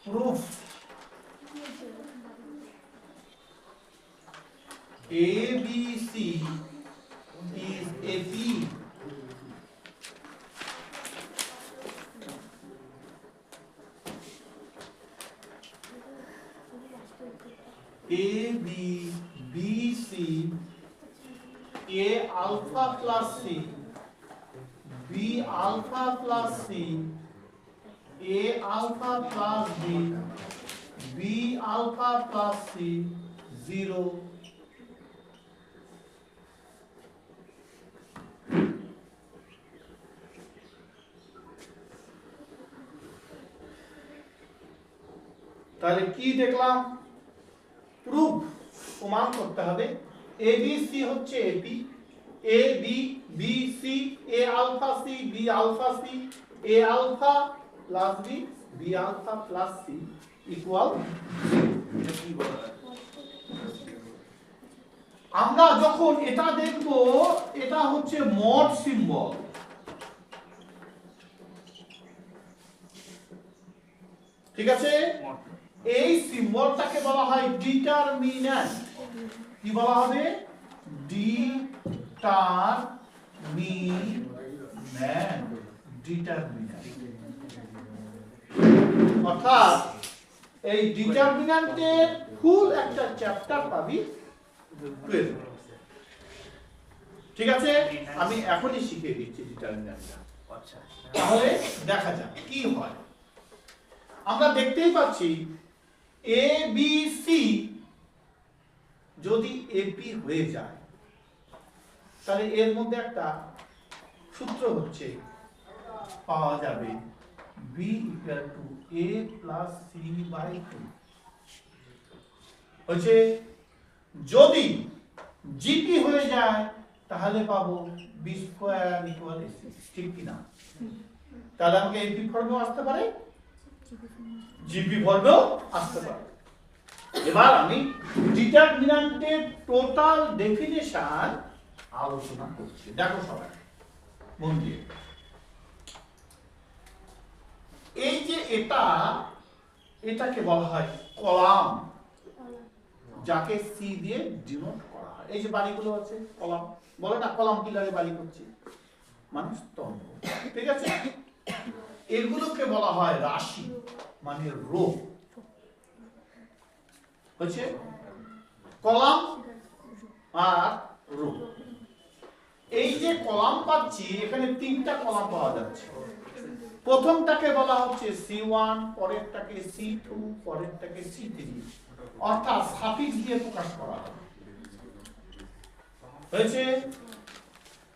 proof ABC is a P. A B B C A alpha plus C B alpha plus C A alpha plus B B alpha plus C 0 তাহলে কি দেখলাম proof প্রমাণ করতে হবে ABC হচ্ছে AP A B B C A alpha C B alpha C A alpha plus B B alpha plus C equal আমরা যখন এটা দেখব এটা হচ্ছে মড সিম্বল ঠিক আছে এই সিম্বলটাকে বলা হয় ডিটারমিন্যান্ট কি বলা হবে ডিটারমিন্যান্ট অর্থাৎ এই ডিটারমিন্যান্টের ফুল একটা চ্যাপ্টার পাবি 12 ঠিক আছে আমি এখনই শিখিয়ে দিচ্ছি ডিটারমিন্যান্টটা আচ্ছা তাহলে দেখা যাক কি হয় আমরা দেখতেই পাচ্ছি এ বি সি যদি এপি হয়ে যায় তাহলে এর মধ্যে একটা সূত্র হচ্ছে পাওয়া যাবে b equal to a plus c by 2 হচ্ছে যদি জিপি হয়ে যায় তাহলে পাবো b স্কয়ার ইকুয়াল ac ঠিক কি না তাহলে আমাকে এপি ফর্মেও আসতে পারে জিপি ফর্মেও আসতে পারে এবার আমি ডিটারমিন্যান্টের টোটাল ডেফিনিশন আলোচনা করছি দেখো সবাই মন দিয়ে এই যে এটাকে বলা হয় কলাম যাকে সি দিয়ে ডিনোট করা হয় এই যে বাড়িগুলো আছে কলাম বলে না কলাম পিলারে বাড়ি করছি মানে স্তম্ভ ঠিক আছে এগুলোকে বলা হয় রাশি মানে রো হচ্ছে কলাম আর রো এই যে কলাম পাচ্ছি এখানে তিনটা কলাম পাওয়া যাচ্ছে প্রথমটাকে বলা হচ্ছে C1 পরেরটাকে C2 পরেরটাকে C3 অর্থাৎ সাফিক্স দিয়ে প্রকাশ করা হয়েছে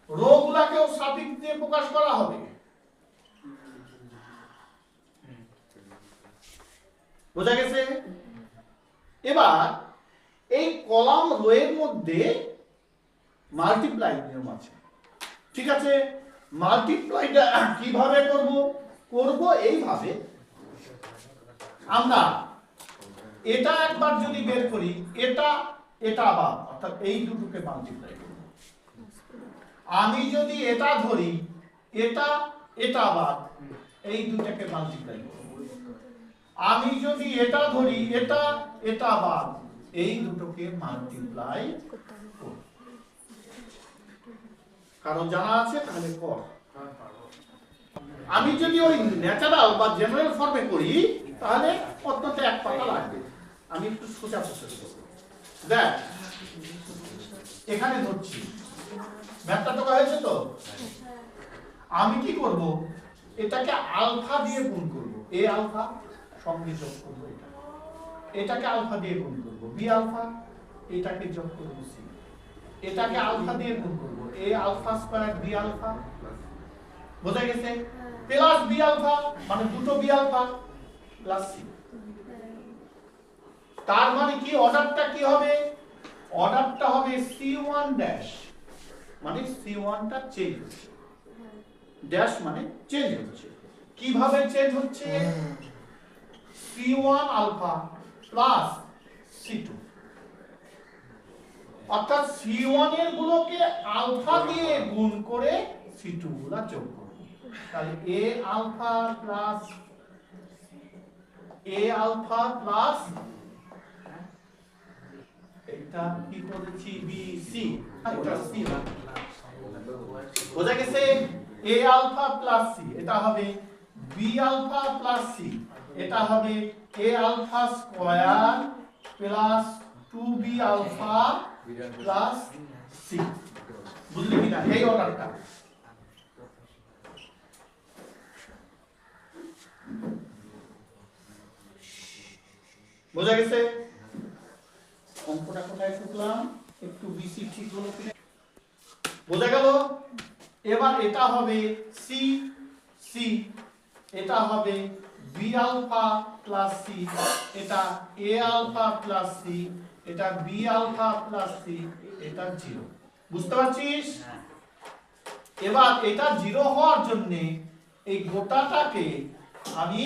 রো গুলাকেও সাফিক্স দিয়ে প্রকাশ করা হবে বোঝা গেছে এবার এই কলাম রো এর মধ্যে মাল্টিপ্লাই নিয়ম আছে ঠিক আছে মাল্টিপ্লাইটা কিভাবে করব এইভাবে আমরা এটা একবার যদি বের করি এটা বাদ অর্থাৎ এই দুটোকে মাল্টিপ্লাই করব আমি যদি এটা ধরি এটা বাদ এই দুটোকে মাল্টিপ্লাই করব আমি যদি এটা ধরি এটা বাদ এই দুটোকে মাল্টিপ্লাই করব কারণ জানা আছে তাহলে কর আমি যদি ওই ন্যাচারাল বা জেনারেল ফর্মে করি তাহলে অন্তত এক পাতা লাগবে আমি একটু সোজা প্রসেস করব দেখ এখানে ধরছি ম্যাথটা তো হয়েছে তো আমি কি করব এটাকে আলফা দিয়ে গুণ করব এ আলফা সঙ্গে যোগ করব এটাকে আলফা দিয়ে গুণ করব বি আলফা এটাকে যোগ করব সি এটাকে আলফা দিয়ে গুণ করব a alpha square b alpha বোঝা গেছে প্লাস b আলফা মানে দুটো b আলফা প্লাস c তার মানে কি অর্ডারটা কি হবে অর্ডারটা হবে c1 ড্যাশ মানে c1 টা চেঞ্জ হচ্ছে ড্যাশ মানে চেঞ্জ হচ্ছে কিভাবে চেঞ্জ হচ্ছে c1 আলফা প্লাস c2 অর্থাৎ C1 এর গুলোকে আলফা দিয়ে গুণ করে C2 গুলা যোগ করব তাহলে A alpha plus A alpha plus এটা কি করেছি বি সি, এটা সি না, বোঝা গেছে? এ আলফা প্লাস সি এটা হবে বি আলফা প্লাস সি, এটা হবে A alpha square plus 2b alpha plus C. বুঝলি কিনা এই অর্ডারটা? বোঝা গেছে? অঙ্কটা কোথায় শিখলাম একটু বেশি ঠিক হলো কিনা বোঝা গেল? এবার এটা হবে সি সি, এটা হবে বি আলফা প্লাস সি, এটা এ আলফা প্লাস সি, এটা বি আলফা প্লাস সি, এটা 0। বুঝতে পারছিস? এবার এটা 0 হওয়ার জন্য এই গোটাটাকে আমি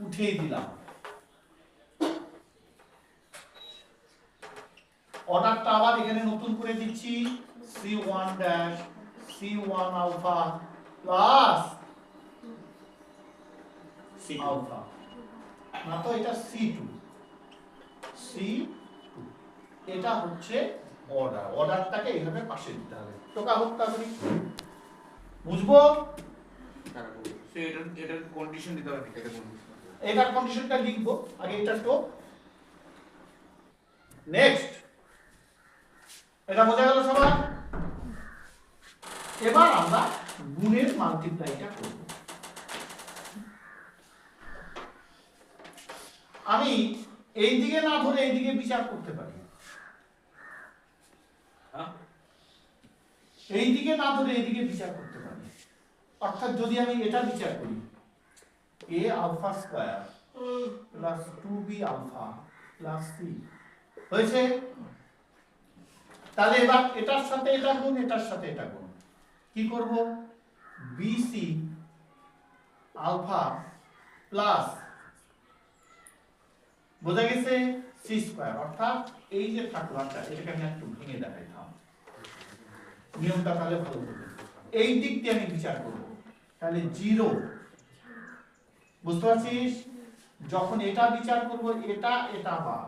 উঠিয়ে দিলাম। অর্ডারটা আবার এখানে নতুন করে দিচ্ছি, C1 dash C1 alpha plus C alpha, না তো এটা C2 C2, এটা হচ্ছে অর্ডার। অর্ডারটাকে এইভাবে পাশে দিতে হবে। টোকা হোক তাহলে বুঝবো? এটার কন্ডিশন দিতে হবে, এটার কন্ডিশনটা লিখবো আগে, এটা তো নেক্সট। এটা বোঝা গেল সবার? এবার আমরা গুণের মাল্টিপ্লাইটা করব। আমি এই দিকে না ধরে এই দিকে বিচার করতে পারি, এই দিকে না ধরে এই দিকে বিচার করতে পারি। অর্থাৎ যদি আমি এটা বিচার করি a alpha square plus 2b alpha plus c হয়েছে, তাহলে এবার এটার সাথে এটা গুণ, এটার সাথে এটা গুণ, কি করব? bc আলফা প্লাস, বোঝা গেছে, c স্কয়ার। অর্থাৎ এই যে থাকলো, আচ্ছা এটাকে আমি একটু ভেঙে দেখাইতাম, নিয়মটা তাহলে ভালো হবে। এই দিক দিয়ে আমি বিচার করব, তাহলে 0। বুঝতে পারছিস? যখন এটা বিচার করব, এটা এটা বাদ,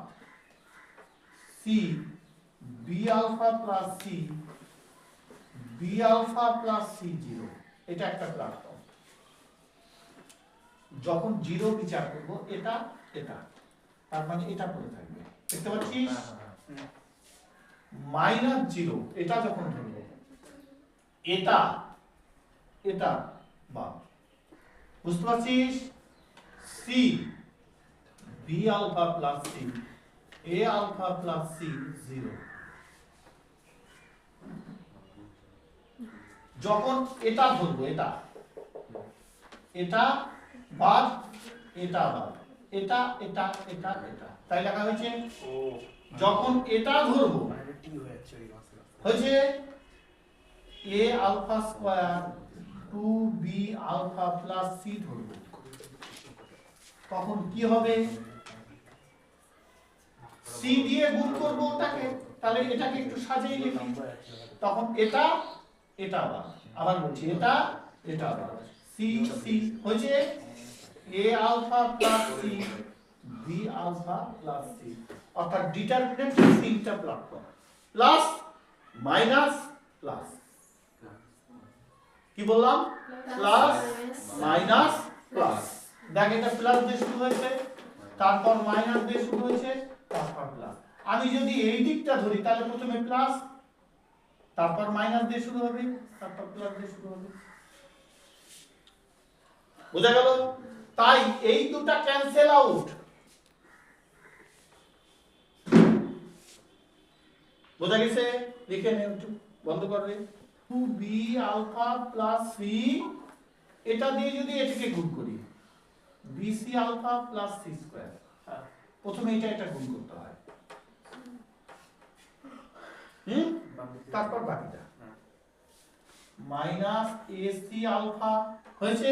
c B alpha plus C, B alpha plus C 0, এটা একটা প্ল্যাটফর্ম। যখন 0 বিচার করব, এটা এটা, তার মানে এটা পড়ে থাকবে, দেখতে পাচ্ছিস? মাইনাস 0 এটা যখন ধরবো, এটা এটা বাদ। বুঝতে পারছিস? C B alpha plus C, A alpha plus C 0। যখন এটা ধরবো, এটা এটা বাদ, এটা বাদ, এটা এটা এটা এটা, তাই লেখা হয়েছে। যখন এটা ধরবো হয়েছে a alpha square 2b alpha plus c ধরবো, তখন কি হবে? c দিয়ে গুণ করব ওটাকে, তাহলে এটাকে একটু সাজিয়ে লিখি, তখন এটা এটা আবার বলছি, এটা এটা আবার c c হয়েছে a alpha plus c b alpha plus c, অর্থাৎ ডিটারমিনেন্ট তিনটা প্ল্যাটফর্ম, প্লাস মাইনাস প্লাস। কি বললাম? Plus minus plus. দেখ এটা প্লাস দিয়ে শুরু হয়েছে, তারপর মাইনাস দিয়ে শুরু হয়েছে, তারপর প্লাস। আমি যদি এই দিকটা ধরি, তাহলে প্রথমে প্লাস, তারপর মাইনাস দিয়ে শুরু হবে, তারপর প্লাস দিয়ে শুরু হবে। বুঝা গেল? তাই এই দুটো ক্যান্সেল আউট। বোঝা গেছে? লিখে নে, একটু বন্ধ করবে। 2b আলফা প্লাস c, এটা দিয়ে যদি এটাকে গুণ করি, bc alpha plus c square, প্রথমে এটা গুণ করতে হয়, তারপর বাকিটা, মাইনাস ac আলফা হয়েছে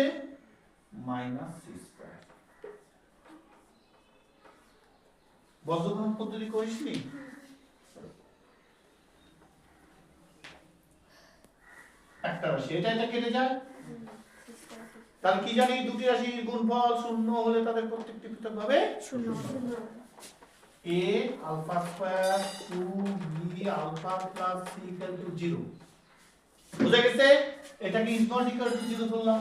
মাইনাস c স্কয়ার। বর্গমূল পদ্ধতি করিসনি? একটা রাশি, এটা কেটে যায়, তাহলে কি জানি দুটি রাশির গুণফল শূন্য হলে তাদের প্রত্যেকটি পৃথকভাবে শূন্য a alpha square 2b alpha plus c equal to 0 বুঝা গেছে এটাকে is not equal to 0 ধরলাম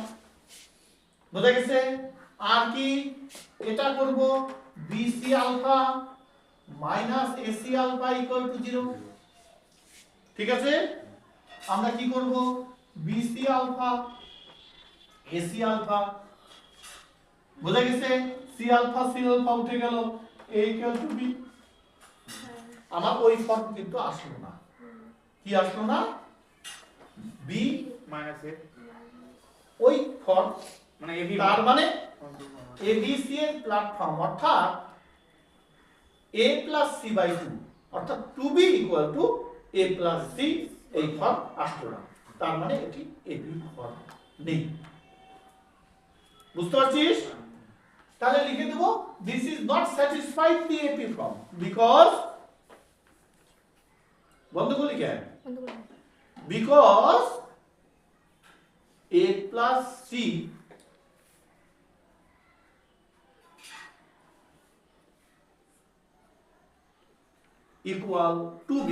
বুঝা গেছে আর কি এটা করব bc alpha minus ac alpha equal to 0 ঠিক আছে আমরা কি করব bc alpha ac alpha বুঝা গেছে c alpha উঠে গেল a equal to b আমার ওই ফর্ম কিন্তু আসলো না কি আসলো না b মাইনাস a ওই ফর্ম মানে ab তার মানে abc এর প্ল্যাটফর্ম অর্থাৎ a plus c by 2 অর্থাৎ 2b equal to a plus c এই ফর্ম আসলো না তার মানে এটি ab ফর্ম নেই বুঝতে পারছিস তাহলে লিখে দেব this is not satisfied the ap form because বন্ধ করলি কেন because a plus c equal to b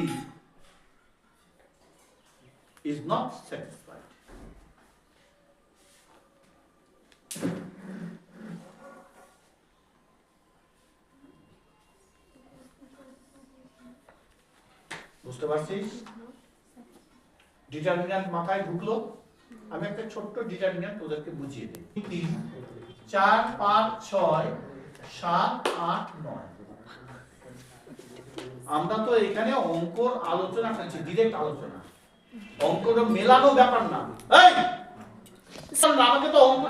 is not satisfied. বুঝতে পারছিস ডিটারমিন্যান্ট মাথায় ঢুকলো আমি একটা ছোট্ট ডিটারমিন্যান্ট ওদেরকে বুঝিয়ে দিই 3 4 5 6 7 8 9 আমরা তো এখানে অঙ্কর আলোচনা করছি ডাইরেক্ট আলোচনা অঙ্কটা মেলানো ব্যাপার না এই আমাকে তো অঙ্ক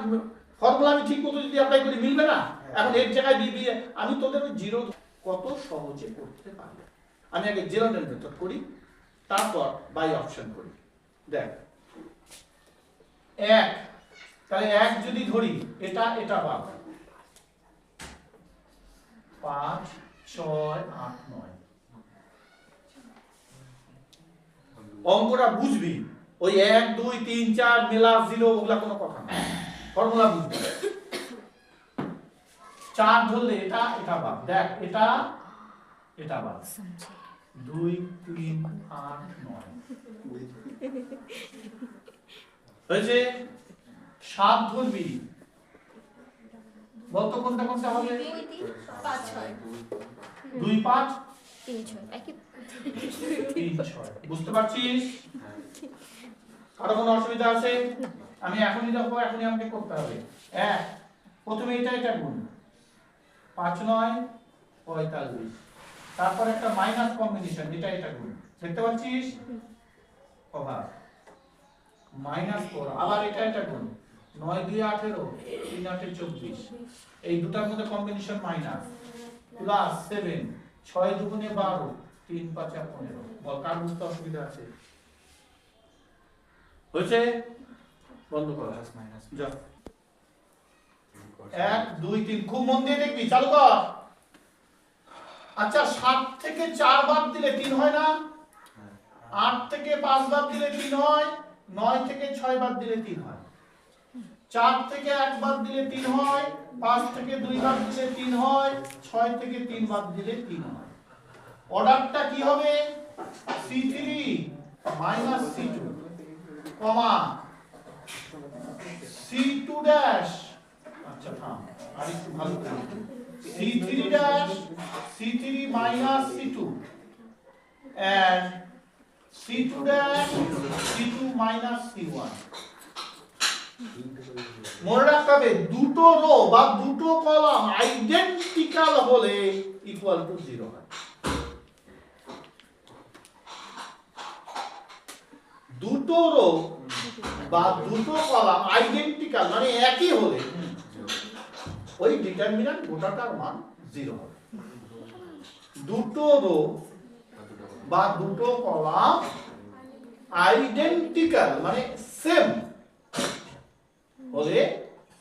ফর্মুলা আমি ঠিক মতো যদি অ্যাপ্লাই করি মিলবে না এখন এর জায়গায় দিবি আমি তোদের জিরো কত সহজে করতে পারি আমি আগে জিরো মেথড করি তারপর বাই অপশন করি দেখ 1 তাহলে 1 যদি ধরি এটা এটা বাদ 5 6 8 9 অঙ্কটা বুঝবি ওই 1 2 3 4 মেলা জিরো ওগুলা কোনো কথা না ফর্মুলা বুঝবি 4 ধরলে এটা এটা বাদ দেখ এটা এটা বাদ 2 3 8 9 হয়েছে 7 ধরবি বলতো কোনটা কোনটা হবে 2 5 3 6 একই 3 6 বুঝতে পারছিস আর কোনো অসুবিধা আছে আমি এখনই দেখো এখনই আমাকে করতে হবে 1 প্রথমে এটা এটা গুণ 5 9 45 তারপর একটা মাইনাস কম্বিনেশন এটা এটা গুণ দেখতে পাচ্ছিস ওভার মাইনাস 4 আবার এটা এটা গুণ 9 2 18 3 8 24 এই দুটার মধ্যে কম্বিনেশন মাইনাস প্লাস 7 6 দুগুণে 12 3 5 15 বল কার বুঝতে অসুবিধা আছে হয়েছে বন্ধ কর মাইনাস যা 1 2 3 খুব মন দিয়ে দেখবি চালু কর আচ্ছা 7 থেকে 4 বাদ দিলে 3 হয় না 8 থেকে 5 বাদ দিলে 3 হয় 9 থেকে 6 বাদ দিলে 3 হয় 4 থেকে 1 বাদ দিলে 3 হয় 5 থেকে 2 বাদ দিলে 3 হয় 6 থেকে 3 বাদ দিলে 3 হয় অর্ডারটা কি হবে C3 মাইনাস C2 কমা C2 ড্যাশ আচ্ছা থাম আরেকটু ভালো করে C3 dash C3 minus C2 and C2 dash C2 minus C1 মনে রাখতে হবে দুটো রো বা দুটো কলাম আইডেন্টিক্যাল হলে ইকুয়াল টু 0 হয় দুটো রো বা দুটো কলাম আইডেন্টিক্যাল মানে একই হলে ওই ডিটারমিন্যান্ট গোটাটার মান 0 হবে দুটো রো বা দুটো কলাম আইডেন্টিক্যাল মানে সেম হলে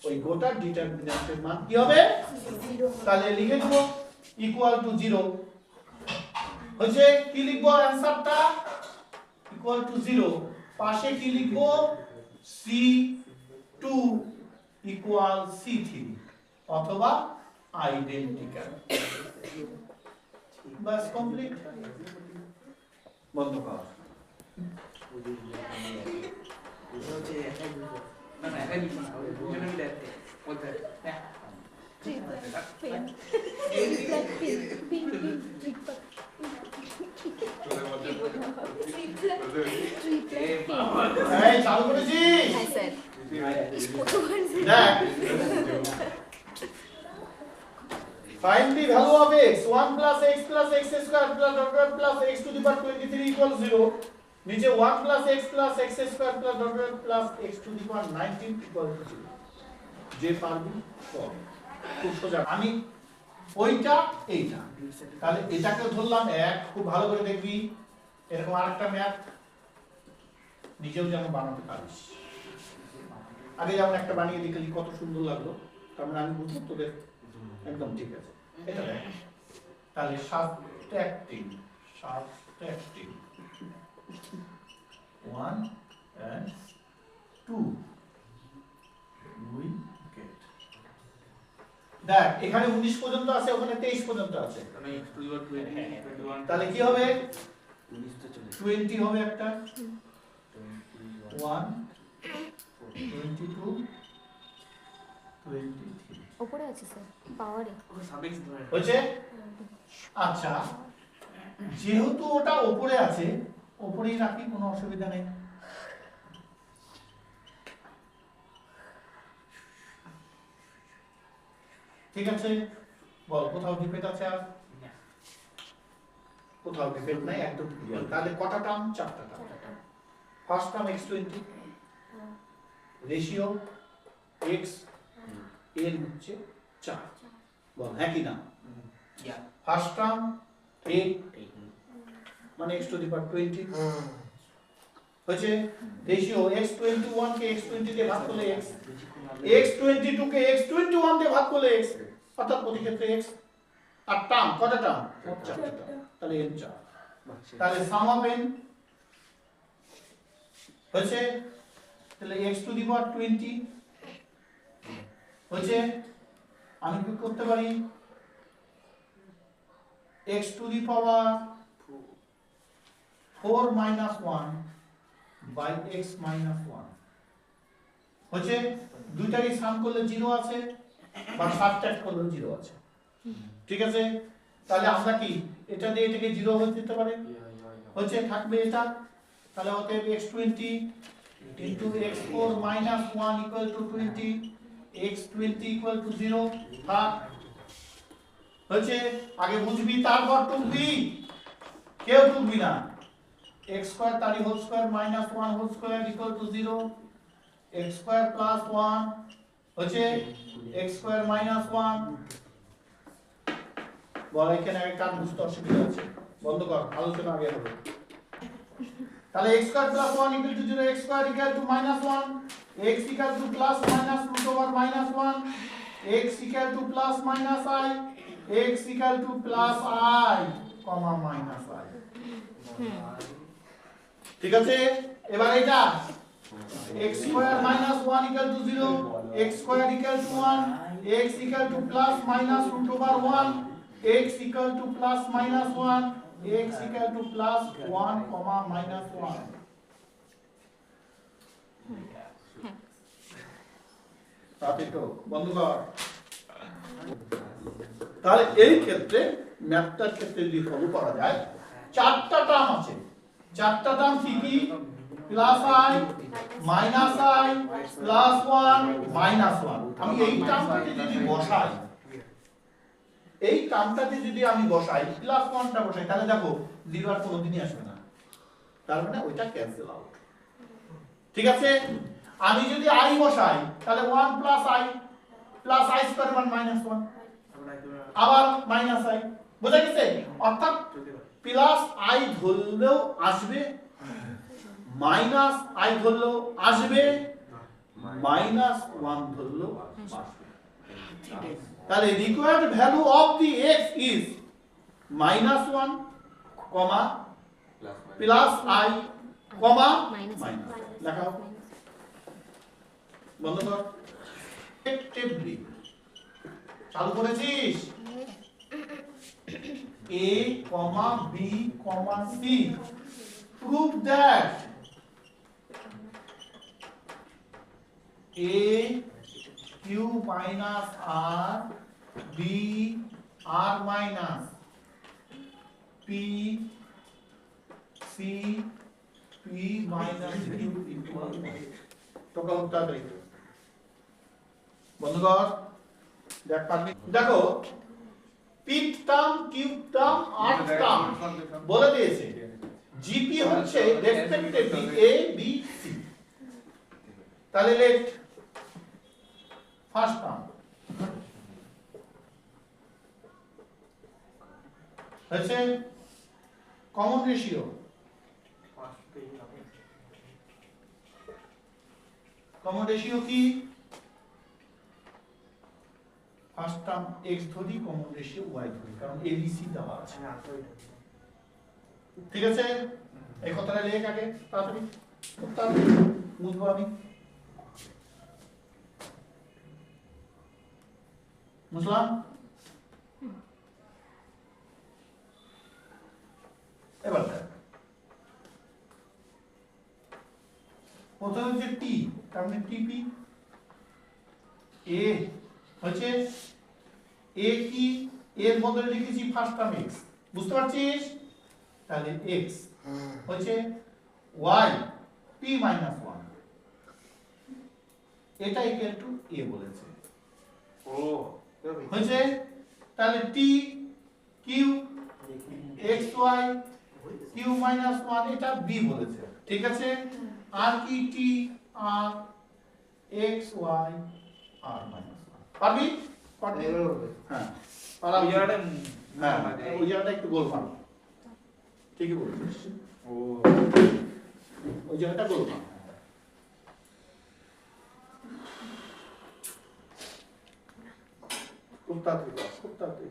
ওই গোটা ডিটারমিন্যান্টের মান কি হবে তাহলে লিখে দেব ইকুয়াল টু 0 হচ্ছে কি লিখব অ্যানসারটা ইকুয়াল টু 0 পাশে কি লিখব C2 ইকুয়াল C3 অথবা আইডেন্টিক্যাল। বাস কমপ্লিট। বন্ধ কর। এই চালু করেছি। হ্যাঁ স্যার। দেখ, find the value of x 1 plus x plus x square plus dot dot plus x to the power 23 equals 0 নিচে 1 plus x plus x square plus dot dot plus x to the power 19 equals 0 যে পারবি কর। খুব সোজা। আমি ওইটা এইটা তাহলে এটাকে ধরলাম এক। খুব ভালো করে দেখবি এরকম আরেকটা ম্যাথ নিজেও যেন বানাতে পারিস। আগে যেমন একটা বানিয়ে দেখলি কত সুন্দর লাগলো, তার মানে আমি বুঝবো তোদের একদম ঠিক আছে। এটা দেখ তাহলে সাবট্রাক্টিং 1 and 2 we get। দেখ এখানে 19 পর্যন্ত আছে, ওখানে 23 পর্যন্ত আছে, তাহলে কি হবে 20 হবে একটা 1 22 23 উপরে আছে স্যার পাওয়ারে হচ্ছে। আচ্ছা যেহেতু ওটা উপরে আছে উপরেই রাখি, কোনো অসুবিধা নেই। ঠিক আছে বল কোথাও ডিফেক্ট আছে? আর কোথাও ডিফেক্ট নাই, একদম ক্লিয়ার। তাহলে কটা টার্ম? চারটা term. First term x20 ratio x এর হচ্ছে 4 বল হ্যাঁ কি না? ফার্স্ট টার্ম a মানে x to the power 20 হচ্ছে রেশিও x21 কে x20 দিয়ে ভাগ করলে x, x22 কে x21 দিয়ে ভাগ করলে x, অর্থাৎ প্রতি ক্ষেত্রে x। আর টার্ম কটা টার্ম? 4টা। তাহলে n 4। তাহলে সাম অফ n হচ্ছে তাহলে x to the power 20 হচ্ছে আমি কি করতে পারি x to the power 4 minus 1 by x minus 1 হচ্ছে দুইটারই সাম করলে 0 আছে বা সাবট্রাক্ট করলে 0 আছে। ঠিক আছে তাহলে আমরা কি এটা দিয়ে এটাকে 0 হয়ে যেতে পারে হচ্ছে থাকবে এটা। তাহলে অতএব x20 into x4 minus 1 equal to 20 x20 equal to 0 থাক হচ্ছে। আগে বুঝবি তারপর টুকবি, কেউ টুকবি না। x square তারি whole square minus 1 whole square equal to 0 x square plus 1 হচ্ছে x square minus 1 বল। এখানে একটা কাজ বুঝতে অসুবিধা আছে, বন্ধ কর, আলোচনা আগে হবে। তাহলে x square plus 1 equal to 0 x square equal to minus 1 x equal to plus minus root over minus 1 x equal to plus minus I x equal to plus I comma minus I। ঠিক আছে এবার এটা x square minus 1 equal to 0 x square equal to 1 x equal to plus minus root over 1 x equal to plus minus 1 x equal to plus 1 comma minus 1। তাতে তো বন্ধ কর। তাহলে এই ক্ষেত্রে ম্যাথটার ক্ষেত্রে যদি ফলো করা যায় চারটা টার্ম আছে। চারটা টার্ম কি কি? Plus i minus i plus 1 minus 1। আমি এই টার্মটাতে যদি বসাই, এই টার্মটাতে যদি আমি বসাই প্লাস 1টা বসাই তাহলে দেখো 0 আর কোনোদিনই আসবে না, তার মানে ওইটা ক্যান্সেল আউট। ঠিক আছে আমি যদি i বসাই তাহলে 1 plus i plus i square মান মাইনাস 1 আবার মাইনাস i, বুঝা গেছে? অর্থাৎ প্লাস i ধরলেও আসবে, মাইনাস i ধরলেও আসবে, মাইনাস 1 ধরলেও আসবে। তাহলে required value of the x is minus 1 comma plus i comma minus. লেখা হোক, বন্ধ কর। effectively চালু করেছিস a comma b comma c prove that a q minus r b r minus p c p minus q equal total তাড়াতাড়ি বন্ধুগণ দেখ পারবি দেখো পিথ টার্ম কিউব টার্ম আর্থ টার্ম বলে দিয়েছে জিপি হচ্ছে রেসপেক্টিভলি এ বি সি তাহলে লেট ফার্স্ট টার্ম হচ্ছে কমন রেশিও কমন রেশিও কি ফার্স্ট টার্ম x ধরি কমন রেশিও y ধরি কারণ abc দেওয়া আছে ঠিক আছে এই কথাটা লেখ আগে তাড়াতাড়ি খুব তাড়াতাড়ি বুঝবো আমি বুঝলাম এবার দেখ প্রথমে হচ্ছে t তার মানে টিপি a হচ্ছে a কি এর বদলে লিখেছি ফার্স্ট টার্ম x বুঝতে পারছিস তাহলে x হচ্ছে y p - 1 এটা ইকুয়াল টু a বলেছে ও হচ্ছে তাহলে t q xy q - 1 এটা b বলেছে ঠিক আছে আর কি t r xy r - 1 পারবি পারবি হ্যাঁ পারা ওই জায়গাটা হ্যাঁ ওই জায়গাটা একটু গোলমাল ঠিকই বলেছিস ও ওই জায়গাটা গোলমাল খুব তাড়াতাড়ি কর, খুব তাড়াতাড়ি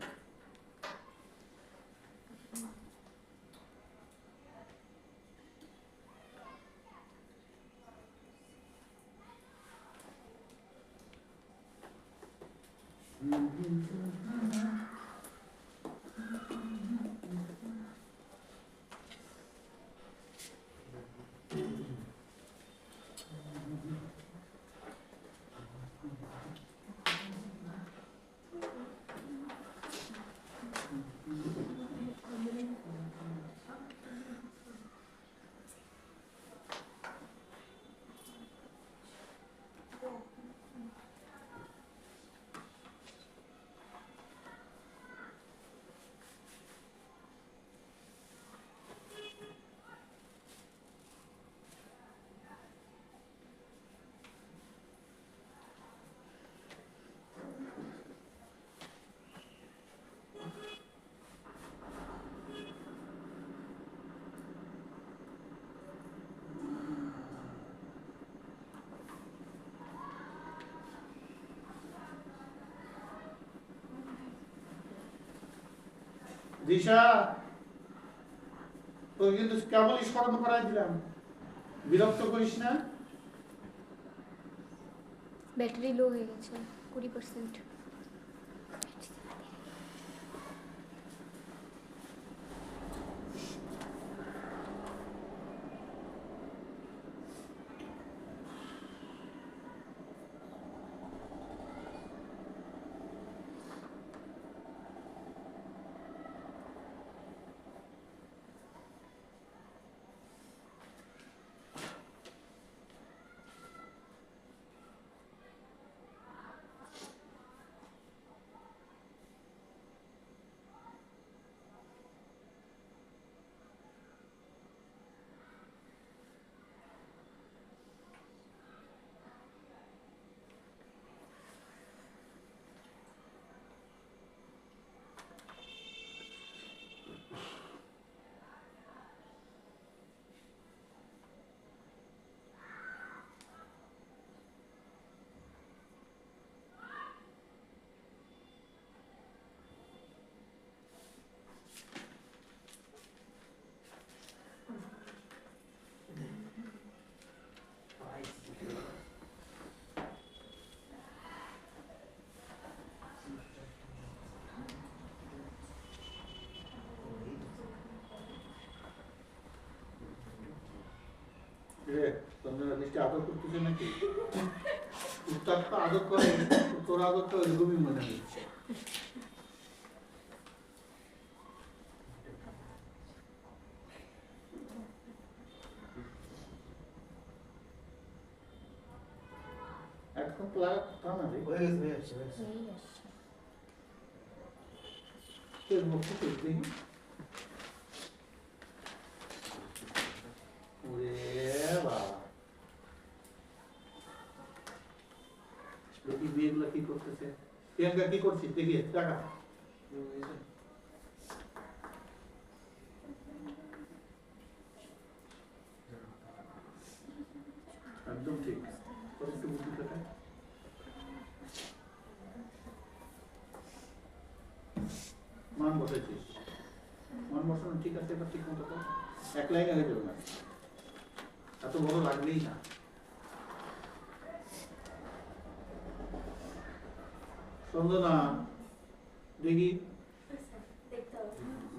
দিশা তোকে কিন্তু কেবলই স্মরণ করাই দিলাম বিরক্ত করিস না ব্যাটারি লো হয়ে গেছে 20%। বৃষ্টি আদর করতেছে নাকি? উত্তর তো আদর করে, তোর আদর তো এরকমই মনে হচ্ছে। এখন লাগা কথা না রে। হয়ে গেছে। তোর মুখে তো দেখি। ওরে বাবা। দেখি মেয়েগুলো কি করতেছে। প্রিয়াঙ্কা কি করছিস দেখি টাকা। একদম ঠিক। তোর একটু বুদ্ধি খাটায়। মান বসাইছিস। মান বসানো ঠিক আছে, এবার ঠিক মতো কর। এক লাইনে হয়ে যাবে না, এত বড় লাগবেই না। সন্দনা দেখি,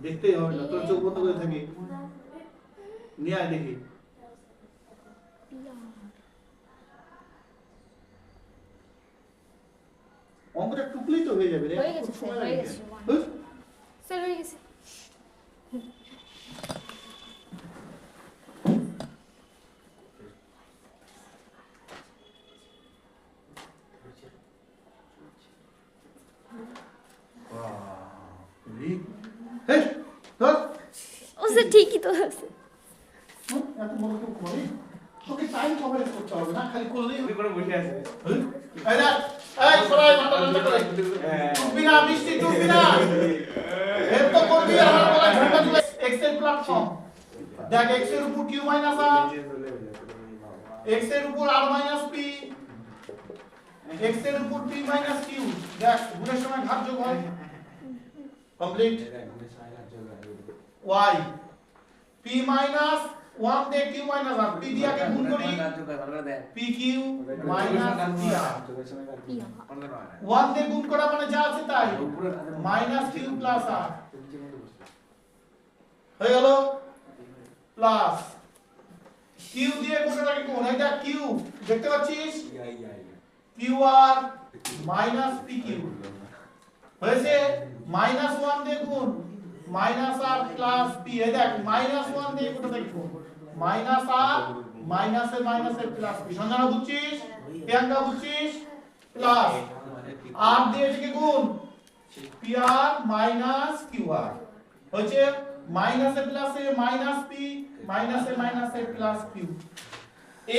দেখতেই হবে না, তোর চোখ বন্ধ করে থাকি। নিয়ে আয় দেখি। অঙ্কটা টুকলেই তো হয়ে যাবে রে। হয়ে গেছে খুব স্যার, সময় হয়ে লাগে গেছে। কেন? হুস? স্যার হয়ে গেছে। হেই, ধর। ও স্যার ঠিকই তো আছে। এত বড় কেউ করে? তোকে টাইম কভারেজ করতে হবে না, খালি করলেই হবে। করে বসে আছে। এই দেখ, এই সরাই মাথা ঠান্ডা করে। টুকবি না, মিষ্টি টুকবি না। এর তো করবি, আমার গলায় ঝান্ডা তুলে। Excel platform. দেখ, এক্স এর উপর কিউ মাইনাস আর, এক্স এর উপর আর মাইনাস পি, এক্স এর উপর পি মাইনাস কিউ। দেখ, গুণের সময় ঘাত যোগ হয়। কমপ্লিট। ওয়াই পি মাইনাস 1 দিয়ে কিউ মাইনাস আর, পি দিয়ে কে গুণ করি পি কিউ মাইনাস পি আর। 1 দিয়ে গুণ করা মানে যা আছে তাই, মাইনাস কিউ প্লাস আর হয়ে গেল, প্লাস কিউ দিয়ে কোনটাকে কোন, এটা কিউ দেখতে পাচ্ছিস, Q R minus P Q হয়েছে, মাইনাস 1 দিয়ে গুণ মাইনাস আর প্লাস পি। এই দেখ, মাইনাস 1 দিয়ে কোনটাকে গুণ মাইনাস আর মাইনাসের প্লাস পি। সঞ্জনা বুঝছিস? প্রিয়াঙ্কা বুঝছিস? প্লাস আর দিয়ে এটাকে গুণ পি আর মাইনাস কিউ আর হচ্ছে মাইনাসে প্লাসে মাইনাস পি, মাইনাসে প্লাস কিউ।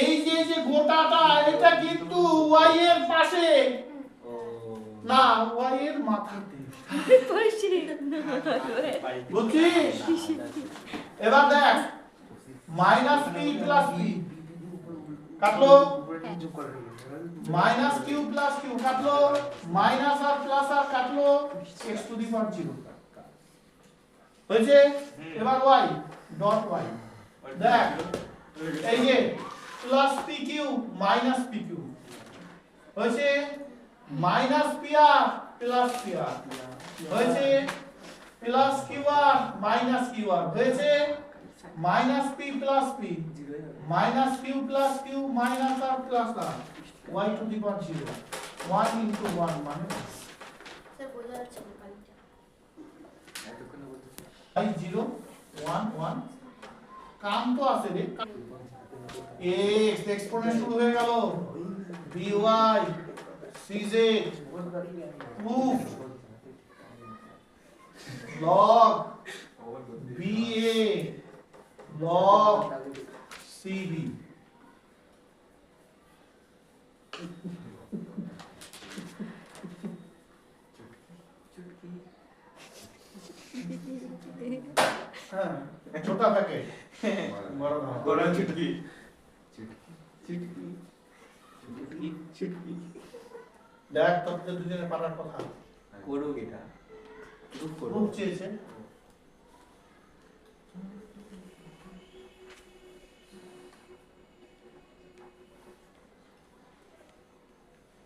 এই যে গোটাটা এটা কিন্তু y এর পাশে না, y এর মাথাতে। বুঝছিস? এবার দেখ, মাইনাস পি প্লাস পি কাটলো, মাইনাস কিউ প্লাস কিউ কাটলো, মাইনাস আর প্লাস আর কাটলো, এক্স টু দি পাওয়ার 0 হয়েছে। এবার y ডট y দেখ, এই যে plus P Q minus P Q হয়েছে, minus P R plus P R হয়েছে, plus Q R minus Q R হয়েছে, minus P plus P minus Q plus Q minus R plus R y to the power 0 1 into 1 মানে sir বোঝা যাচ্ছে না কালিটা। y 0 1 1 কাম তো আছে রে, x exponent শুরু হয়ে গেল, by cz proof log ba log cb। হ্যাঁ, ছোটা থাকে বড় না, গোড়া চুটকি দেখ তোর তো দুজনে পারার কথা, করুক এটা খুব চেয়েছে।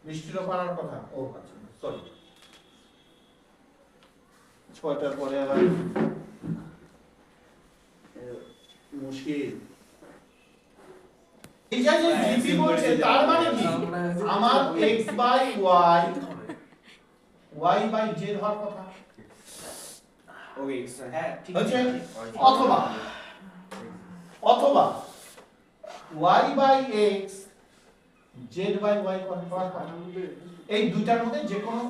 মিষ্টিরও পারার কথা। ও আচ্ছা, সরি, 6টার পরে আবার মুশকিল। এই যে জিপি বলছে তার মানে কি আমার x by y by z হওয়ার কথা ওকে হ্যাঁ ঠিক হচ্ছে আছে অথবা y by x z by y হওয়ার কথা এই দুইটার মধ্যে যে কোনো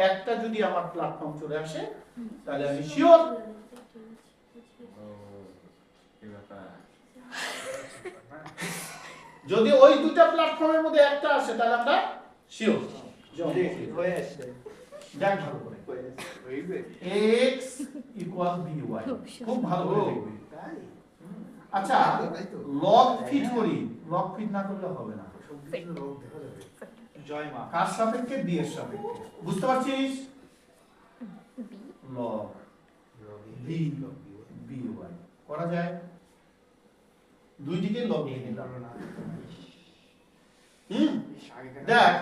একটা যদি আমার প্ল্যাটফর্ম চলে আসে তাহলে আমি শিওর যদি ওই দুটা প্ল্যাটফর্মের মধ্যে একটা আসে তাহলে আমরা শিওর হয়ে আসছে দেখ ভালো করে x ইকুয়াল by খুব ভালো করে দেখবি তাই আচ্ছা লগ ফিট করি লগ ফিট না করলে হবে না জয় মা কার সাপেক্ষে b এর সাপেক্ষে বুঝতে পারছিস লগ b by করা যায় দুই দিকে লগ লিখে দাও দেখ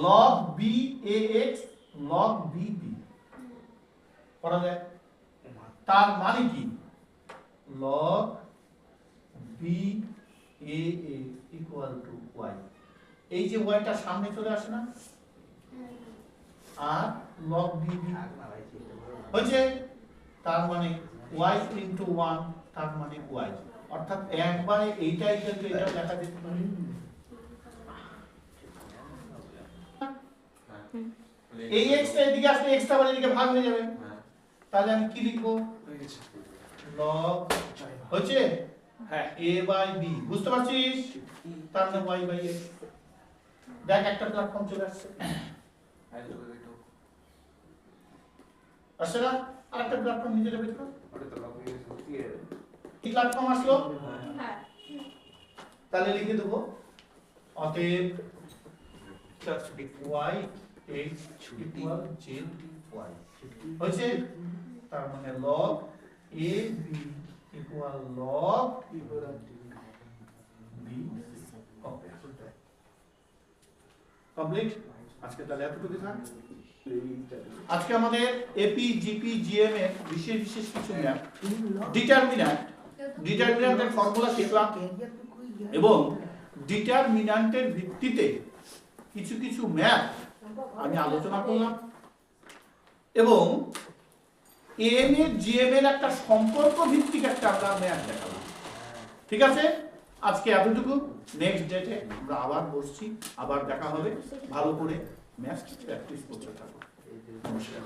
log b ax log b b করা যায় তার মানে কি log b ax equal to y এই যে y টা সামনে চলে আসে না আর log b b হচ্ছে তার মানে y into 1 তার মানে y অর্থাৎ একবারে এইটাই কিন্তু এটা লেখা যেতে পারে এই x টা এদিকে আসলে x টা আবার এদিকে ভাগ হয়ে যাবে তাহলে আমি কি লিখবো log হচ্ছে হ্যাঁ a by b বুঝতে পারছিস তার মানে y by x দেখ একটা প্ল্যাটফর্ম চলে আসছে আসলে আরেকটা প্ল্যাটফর্ম নিচে যাবে তো কি প্ল্যাটফর্ম আসলো হ্যাঁ তাহলে লিখে দেবো অতএব y x equal z y হচ্ছে তার মানে log a b equal log b complete আজকে তাহলে এতটুকু থাক আজকে আমাদের এপি জিপি জিএম এর বিশেষ বিশেষ কিছু ম্যাপ ডিটারমিন্যান্টের ফর্মুলা শিখলাম এবং ডিটারমিন্যান্টের ভিত্তিতে কিছু কিছু ম্যাপ আমি আলোচনা করলাম এবং এম এর জিএম এর একটা সম্পর্ক ভিত্তিক একটা আমরা ম্যাপ দেখালাম ঠিক আছে আজকে এতটুকু নেক্সট ডেটে আমরা আবার বসছি আবার দেখা হবে ভালো করে ম্যাথ প্র্যাকটিস করতে থাকো নমস্কার